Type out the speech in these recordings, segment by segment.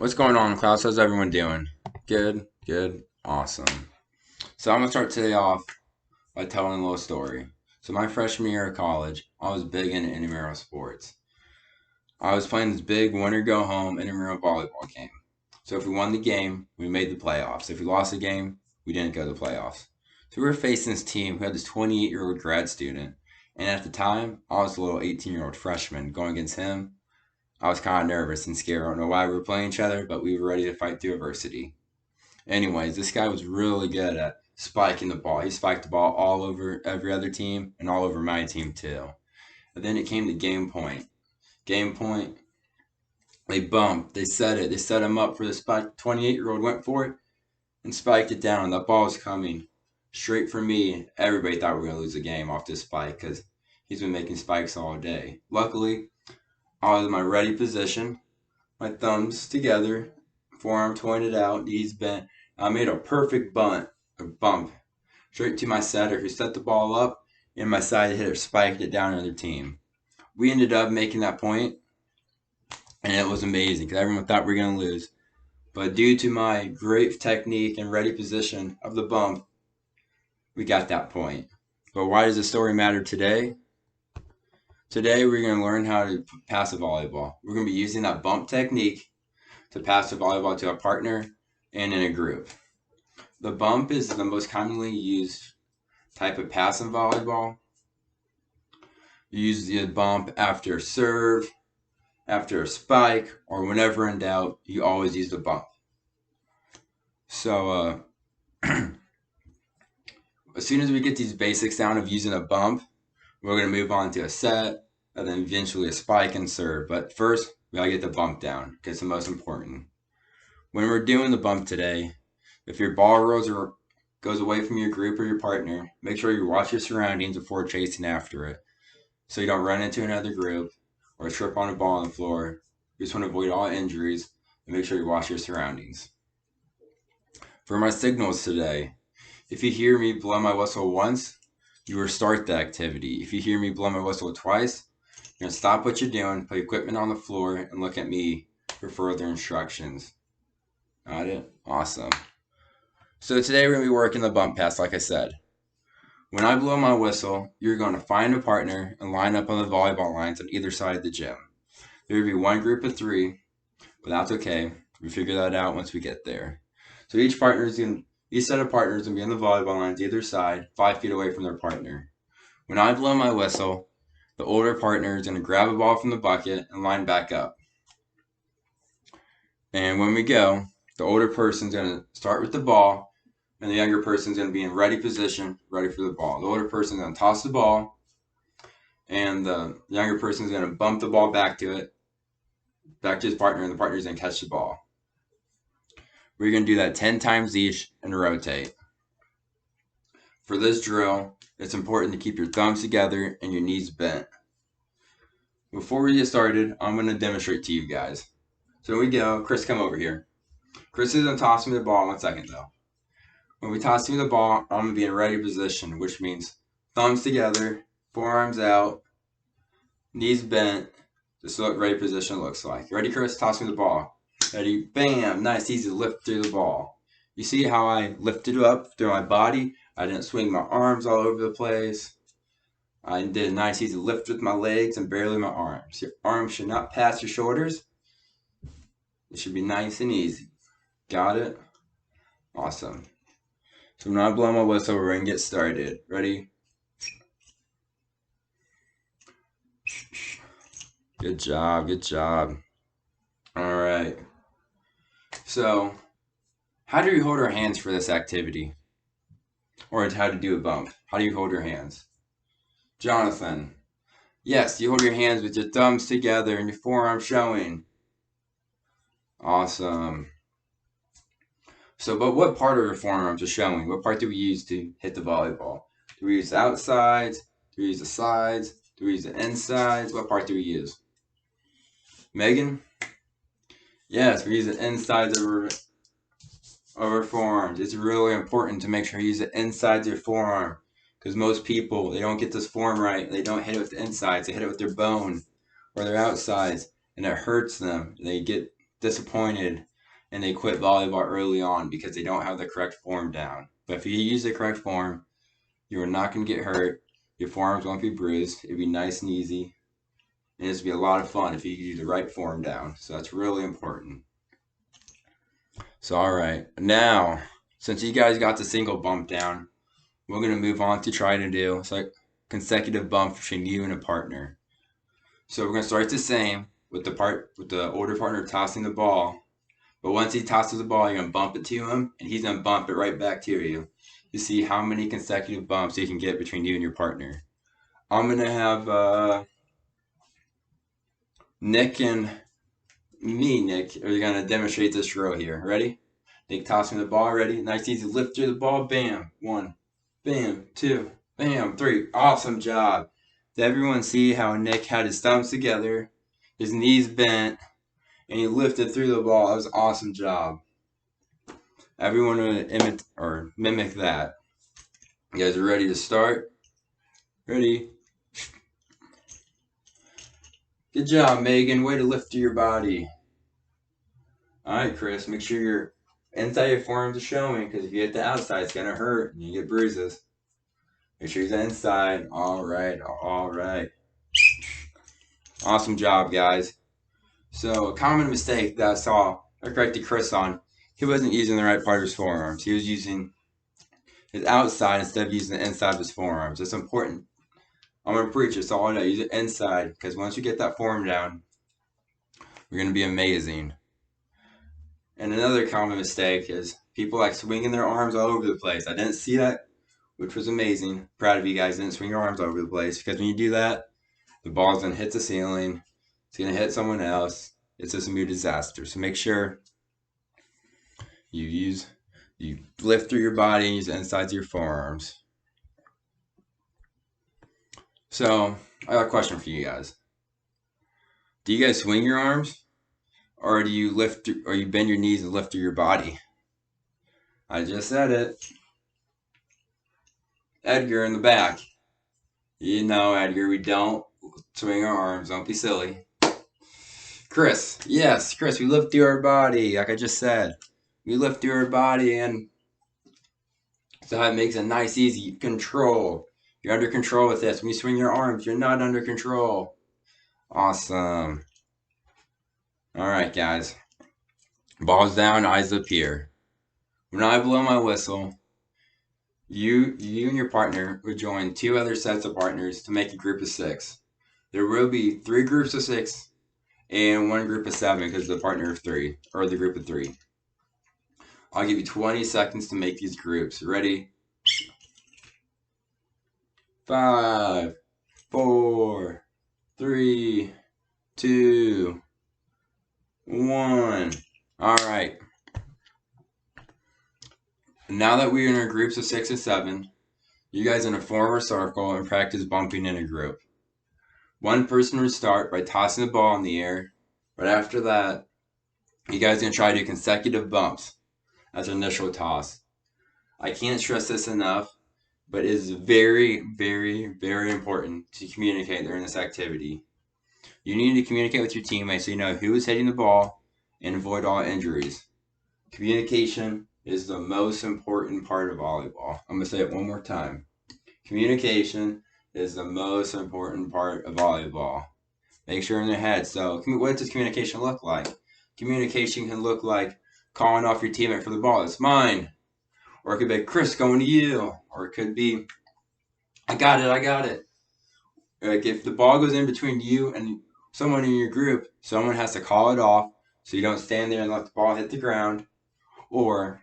What's going on, class? How's everyone doing? Good, good, awesome. So I'm gonna start today off by telling a little story. So my freshman year of college, I was big into intramural sports. I was playing this big winter go home intramural volleyball game. So if we won the game, we made the playoffs. If we lost the game, we didn't go to the playoffs. So we were facing this team who had this 28-year-old grad student, and at the time, I was a little 18-year-old freshman going against him. I was kind of nervous and scared. I don't know why we were playing each other, but we were ready to fight through adversity. Anyways, this guy was really good at spiking the ball. He spiked the ball all over every other team and all over my team too. And then it came to game point. Game point, they bumped. They set it. They set him up for the spike. 28-year-old went for it and spiked it down. That ball was coming straight for me. Everybody thought we were going to lose the game off this spike because he's been making spikes all day. Luckily, I was in my ready position, my thumbs together, forearm pointed out, knees bent. I made a perfect bump, straight to my setter who set the ball up, and my side hitter spiked it down on their team. We ended up making that point, and it was amazing because everyone thought we were going to lose. But due to my great technique and ready position of the bump, we got that point. But why does the story matter today? Today we're going to learn how to pass a volleyball. We're going to be using that bump technique to pass the volleyball to a partner and in a group. The bump is the most commonly used type of pass in volleyball. You use the bump after a serve, after a spike, or whenever in doubt, you always use the bump. So as soon as we get these basics down of using a bump, we're going to move on to a set, and then eventually a spike and serve. But first, we got to get the bump down because it's the most important. When we're doing the bump today, if your ball goes away from your group or your partner, make sure you watch your surroundings before chasing after it so you don't run into another group or trip on a ball on the floor. You just want to avoid all injuries and make sure you watch your surroundings. For my signals today, if you hear me blow my whistle once, you restart the activity. If you hear me blow my whistle twice, you're going to stop what you're doing, put equipment on the floor, and look at me for further instructions. Got it? Awesome. So today we're going to be working the bump pass, like I said. When I blow my whistle, you're going to find a partner and line up on the volleyball lines on either side of the gym. There will be one group of three, but that's okay. We figure that out once we get there. So each set of partners is going to be on the volleyball lines either side, 5 feet away from their partner. When I blow my whistle, the older partner is going to grab a ball from the bucket and line back up. And when we go, the older person's going to start with the ball, and the younger person's going to be in ready position, ready for the ball. The older person's going to toss the ball, and the younger person's going to bump the ball back to his partner, and the partner's going to catch the ball. We're going to do that 10 times each and rotate. For this drill, it's important to keep your thumbs together and your knees bent. Before we get started, I'm going to demonstrate to you guys. So when we go, Chris, come over here. Chris is going to toss me the ball in 1 second though. When we toss me the ball, I'm going to be in ready position, which means thumbs together, forearms out, knees bent. This is what ready position looks like. Ready, Chris? Toss me the ball. Ready? Bam! Nice, easy lift through the ball. You see how I lifted up through my body? I didn't swing my arms all over the place. I did a nice, easy lift with my legs and barely my arms. Your arms should not pass your shoulders. It should be nice and easy. Got it? Awesome. So when I blow my whistle, we're going to get started. Ready? Good job, good job. All right. So, how do you hold our hands for this activity? Or how to do a bump? How do you hold your hands? Jonathan. Yes, you hold your hands with your thumbs together and your forearm showing. Awesome. So, but what part of your forearms are showing? What part do we use to hit the volleyball? Do we use the outsides? Do we use the sides? Do we use the insides? What part do we use? Megan? Yes, we use the insides of our forearms. It's really important to make sure you use the insides of your forearm because most people, they don't get this form right. They don't hit it with the insides. They hit it with their bone or their outsides, and it hurts them. They get disappointed and they quit volleyball early on because they don't have the correct form down. But if you use the correct form, you are not going to get hurt. Your forearms won't be bruised. It'll be nice and easy. And it's going to be a lot of fun if you use the right form down. So that's really important. So, all right. Now, since you guys got the single bump down, we're going to move on to try to do it's like consecutive bumps between you and a partner. So we're going to start the same with the older partner tossing the ball. But once he tosses the ball, you're going to bump it to him, and he's going to bump it right back to you to see how many consecutive bumps you can get between you and your partner. I'm going to have Nick and Nick, are going to demonstrate this drill here. Ready? Nick tossing the ball. Ready? Nice, easy. Lift through the ball. Bam. 1. Bam. 2. Bam. 3. Awesome job. Did everyone see how Nick had his thumbs together, his knees bent, and he lifted through the ball? That was an awesome job. Everyone would mimic that. You guys are ready to start? Ready? Good job, Megan. Way to lift through your body. Alright, Chris, make sure your inside your forearms are showing, because if you hit the outside, it's going to hurt and you get bruises. Make sure you're inside. Alright. Awesome job, guys. So, a common mistake that I corrected Chris on, he wasn't using the right part of his forearms. He was using his outside instead of using the inside of his forearms. It's important. I'm going to preach it, so I know. Use it inside, because once you get that form down, you're going to be amazing. And another common mistake is people like swinging their arms all over the place. I didn't see that, which was amazing. Proud of you guys didn't swing your arms all over the place, because when you do that, the ball's going to hit the ceiling. It's going to hit someone else. It's just going to be a disaster. So make sure you lift through your body and use the insides of your forearms. So I got a question for you guys. Do you guys swing your arms, or do you bend your knees and lift through your body? I just said it. Edgar in the back. You know, Edgar, we don't swing our arms. Don't be silly. Chris, yes, Chris, we lift through our body, like I just said. We lift through our body, and so that makes it nice, easy control. You're under control with this. When you swing your arms, you're not under control. Awesome. All right, guys. Balls down, eyes up here. When I blow my whistle, you and your partner would join 2 other sets of partners to make a group of 6. There will be 3 groups of 6 and 1 group of 7 because of the partner of 3, or the group of 3. I'll give you 20 seconds to make these groups. Ready? 5, 4, 3, 2, 1. All right. Now that we're in our groups of 6 and 7, you guys are going to form a circle and practice bumping in a group. One person would start by tossing the ball in the air. Right after that, you guys are going to try to do consecutive bumps as an initial toss. I can't stress this enough, but it is very, very, very important to communicate during this activity. You need to communicate with your teammates so you know who is hitting the ball and avoid all injuries. Communication is the most important part of volleyball. I'm going to say it one more time. Communication is the most important part of volleyball. Make sure in your head. So what does communication look like? Communication can look like calling off your teammate for the ball. It's mine. Or it could be Chris going to you. Or it could be, I got it. Like if the ball goes in between you and someone in your group, someone has to call it off so you don't stand there and let the ball hit the ground. Or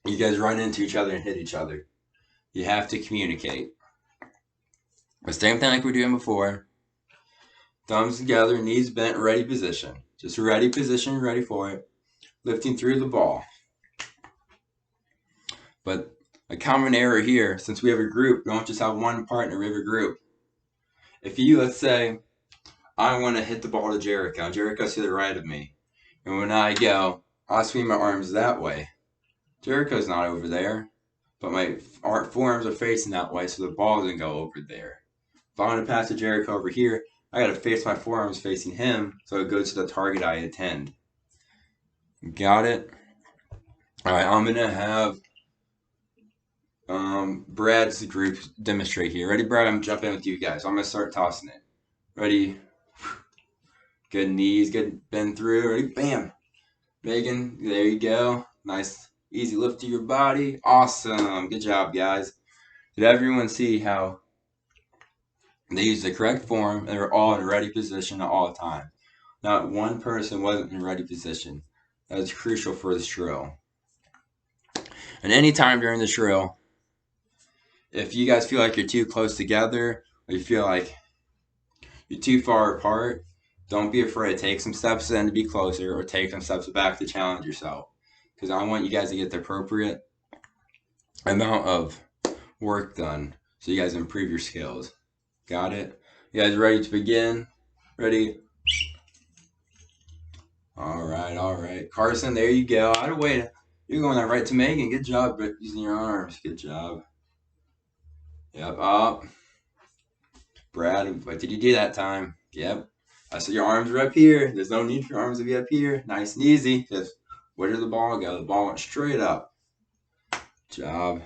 you guys run into each other and hit each other. You have to communicate. The same thing like we were doing before. Thumbs together, knees bent, ready position. Just ready position, ready for it. Lifting through the ball. But a common error here, since we have a group, we don't just have one partner, we have a group. If you, let's say, I want to hit the ball to Jericho. Jericho's to the right of me. And when I go, I'll swing my arms that way. Jericho's not over there. But my forearms are facing that way, so the ball doesn't go over there. If I want to pass to Jericho over here, I got to face my forearms facing him so it goes to the target I intend. Got it? All right, I'm gonna have Brad's group demonstrate here. Ready, Brad? I'm jumping in with you guys. I'm gonna start tossing it. Ready? Good knees, good bend through. Ready? Bam. Megan, there you go. Nice, easy lift to your body. Awesome. Good job, guys. Did everyone see how they used the correct form and they were all in ready position at all time? Not one person wasn't in ready position. That is crucial for this drill. And anytime during this drill, if you guys feel like you're too close together or you feel like you're too far apart, don't be afraid. Take some steps in to be closer or take some steps back to challenge yourself. Because I want you guys to get the appropriate amount of work done so you guys improve your skills. Got it? You guys ready to begin? Ready? All right. Carson, there you go. Out of way. You're going that right to Megan. Good job using your arms. Good job. Yep, up. Brad, what did you do that time? Yep. I saw your arms are up here. There's no need for your arms to be up here. Nice and easy. Just where did the ball go? The ball went straight up. Job.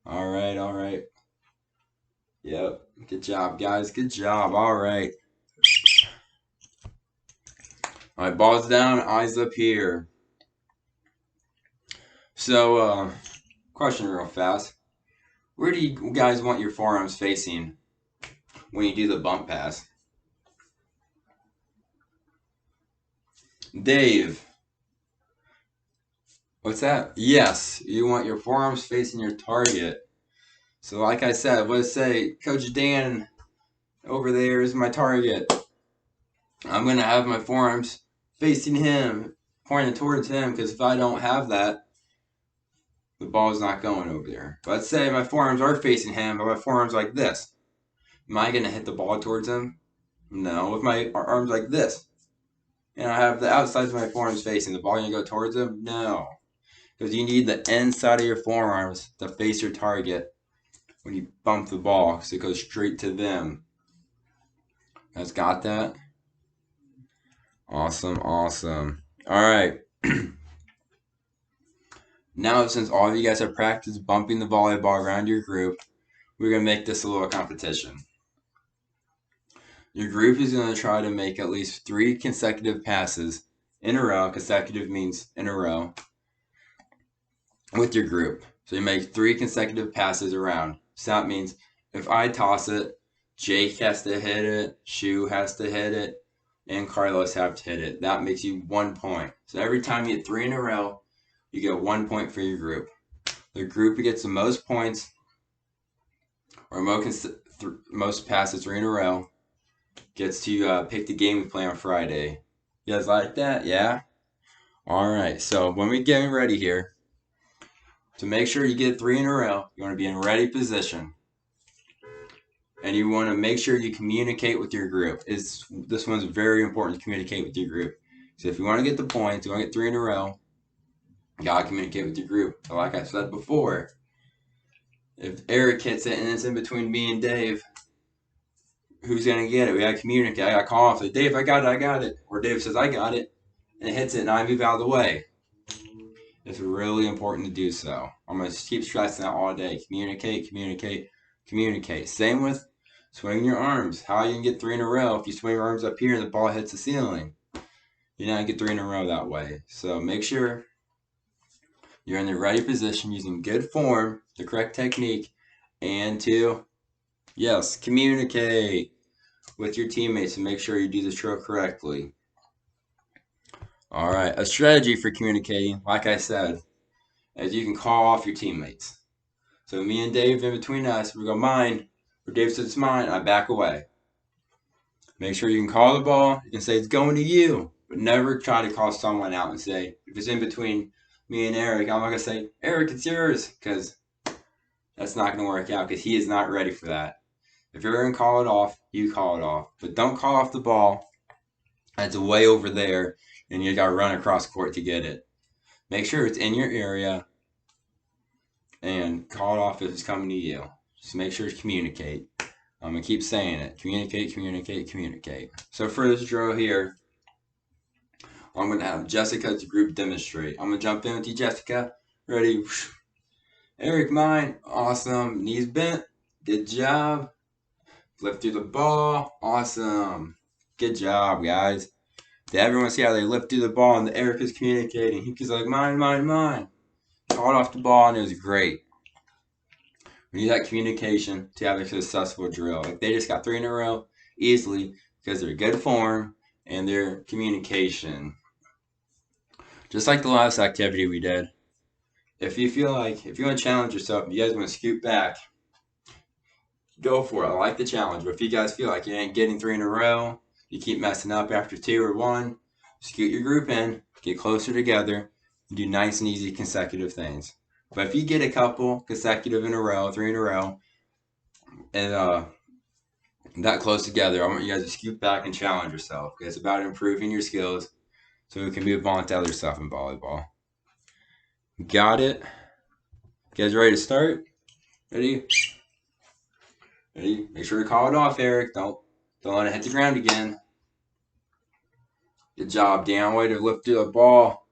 All right. Yep. Good job, guys. Good job. All right. All right, balls down, eyes up here. So, question real fast. Where do you guys want your forearms facing when you do the bump pass? Dave. What's that? Yes, you want your forearms facing your target. So like I said, let's say Coach Dan over there is my target. I'm going to have my forearms facing him, pointing towards him, because if I don't have that, the ball is not going over there. But let's say my forearms are facing him, but my forearms like this. Am I going to hit the ball towards him? No. With my arms like this, and I have the outside of my forearms facing, the ball going to go towards him? No. Because you need the inside of your forearms to face your target when you bump the ball, because it goes straight to them. You guys got that? Awesome. All right. Now, since all of you guys have practiced bumping the volleyball around your group, we're going to make this a little competition. Your group is going to try to make at least 3 consecutive passes in a row. Consecutive means in a row with your group. So you make 3 consecutive passes around. So that means if I toss it, Jake has to hit it, Shu has to hit it, and Carlos have to hit it. That makes you 1 point. So every time you hit 3 in a row, you get 1 point for your group. The group who gets the most points or most passes 3 in a row gets to pick the game we play on Friday. You guys like that? Yeah? All right. So when we get ready here, to make sure you get 3 in a row, you want to be in ready position. And you want to make sure you communicate with your group. This one's very important to communicate with your group. So if you want to get the points, you want to get 3 in a row, you got to communicate with your group. So like I said before, if Eric hits it and it's in between me and Dave, who's going to get it? We got to communicate. I got to call off. Like, Dave, I got it. Or Dave says, I got it. And it hits it and I move out of the way. It's really important to do so. I'm going to keep stressing that all day. Communicate. Same with swinging your arms. How you can get 3 in a row? If you swing your arms up here and the ball hits the ceiling, you're not going to get 3 in a row that way. So make sure you're in the ready position using good form, the correct technique, and communicate with your teammates and make sure you do the drill correctly. All right, a strategy for communicating, like I said, is you can call off your teammates. So me and Dave, in between us, we go mine, or Dave says it's mine, I back away. Make sure you can call the ball, you can say it's going to you, but never try to call someone out and say, if it's in between me and Eric, I'm not going to say, Eric, it's yours, because that's not going to work out, because he is not ready for that. If you're going to call it off, you call it off. But don't call off the ball. It's way over there, and you got to run across court to get it. Make sure it's in your area, and call it off if it's coming to you. Just make sure to communicate. I'm going to keep saying it. Communicate. So for this drill here, I'm going to have Jessica's group demonstrate. I'm going to jump in with you, Jessica. Ready? Eric, mine. Awesome. Knees bent. Good job. Lift through the ball. Awesome. Good job, guys. Did everyone see how they lift through the ball and Eric is communicating? He's like, mine, mine, mine. Caught off the ball and it was great. We need that communication to have a successful drill. Like they just got 3 in a row easily because they're good form and their communication. Just like the last activity we did. If you want to challenge yourself, if you guys want to scoot back, go for it. I like the challenge. But if you guys feel like you ain't getting 3 in a row, you keep messing up after 2 or 1, scoot your group in, get closer together, and do nice and easy consecutive things. But if you get a couple consecutive in a row, 3 in a row, and that close together, I want you guys to scoot back and challenge yourself. It's about improving your skills so we can move on to other stuff in volleyball. Got it? You guys ready to start? Ready? Ready? Make sure to call it off, Eric. Don't let it hit the ground again. Good job, Dan. Way to lift through the ball.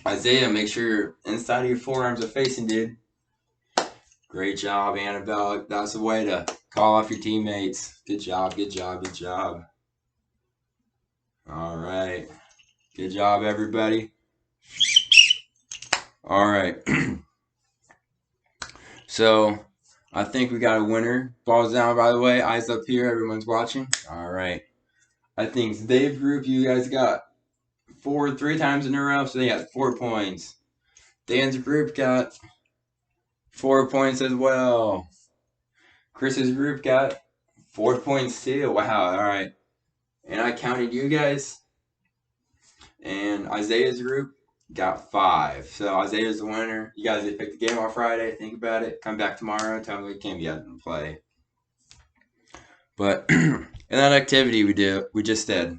Isaiah, make sure your inside of your forearms are facing, dude. Great job, Annabelle. That's the way to call off your teammates. Good job, good job, good job. All right. Good job, everybody. All right. So, I think we got a winner. Balls down, by the way. Eyes up here. Everyone's watching. All right. I think Dave group, you guys got 3 times in a row, so they got 4 points. Dan's group got 4 points as well. Chris's group got 4 points too. Wow, all right. And I counted you guys. And Isaiah's group got 5. So Isaiah's the winner. You guys pick the game on Friday. Think about it. Come back tomorrow. Tell me what game you had to play. But in that activity we just did,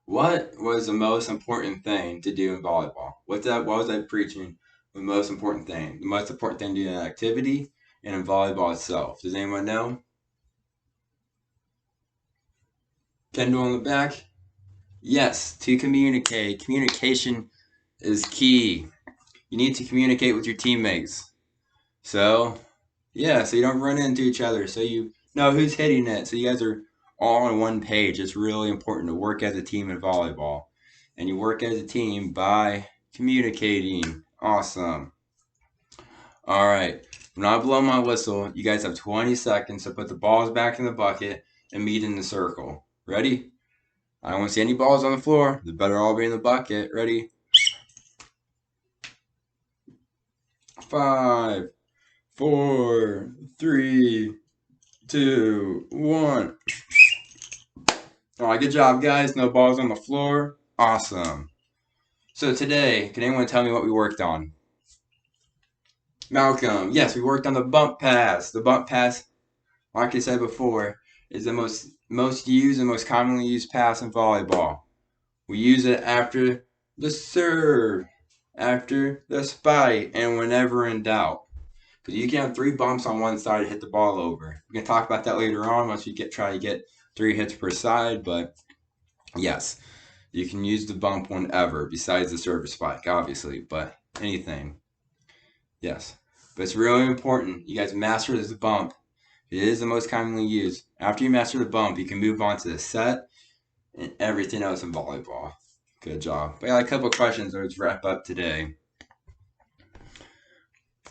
what was the most important thing to do in volleyball? What was I preaching? The most important thing. The most important thing to do in an activity and in volleyball itself. Does anyone know? Kendall in the back? Yes, to communicate. Communication is key. You need to communicate with your teammates. So, yeah, so you don't run into each other. So you know who's hitting it. So you guys are all on one page. It's really important to work as a team in volleyball. And you work as a team by communicating. Awesome. All right. When I blow my whistle, you guys have 20 seconds to put the balls back in the bucket and meet in the circle. Ready? I don't want to see any balls on the floor. They better all be in the bucket. Ready? 5, 4, 3, 2, 1. All right, good job, guys. No balls on the floor. Awesome. So today, can anyone tell me what we worked on? Malcolm, yes, we worked on the bump pass. The bump pass, like I said before, is the most used and most commonly used pass in volleyball. We use it after the serve, after the spike, and whenever in doubt. Because you can have 3 bumps on one side to hit the ball over. We can talk about that later on once we try to get 3 hits per side, but yes, you can use the bump whenever, besides the serve or spike, obviously, but anything. Yes, but it's really important you guys master this bump. It is the most commonly used. After you master the bump, you can move on to the set and everything else in volleyball. Good job. But I got a couple of questions. Let's wrap up today.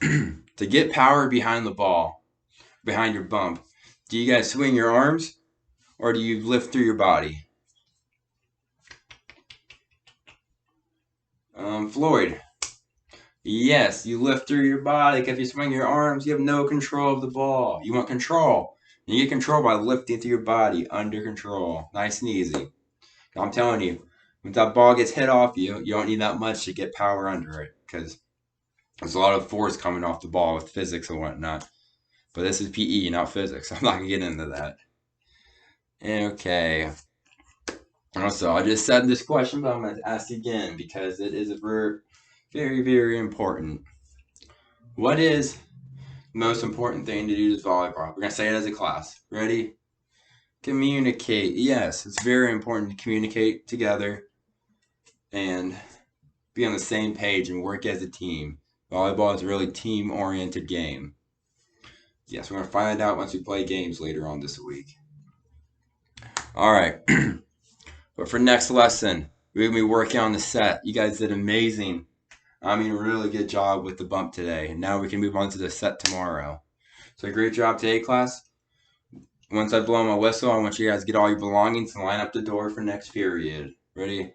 To get power behind the ball, behind your bump, do you guys swing your arms or do you lift through your body? Floyd. Yes, you lift through your body. If you swing your arms, you have no control of the ball. You want control. You get control by lifting through your body, under control. Nice and easy. I'm telling you, when that ball gets hit off you, you don't need that much to get power under it because there's a lot of force coming off the ball with physics and whatnot. But this is PE, not physics. I'm not going to get into that. Okay. Also, I just said this question, but I'm going to ask again because it is very, very important. What is the most important thing to do to volleyball? We're going to say it as a class. Ready? Communicate. Yes, it's very important to communicate together and be on the same page and work as a team. Volleyball is a really team-oriented game. Yes, we're going to find out once we play games later on this week. All right. But for next lesson, we're going to be working on the set. You guys did amazing. I mean, really good job with the bump today. And now we can move on to the set tomorrow. So great job today, class. Once I blow my whistle, I want you guys to get all your belongings and line up the door for next period. Ready?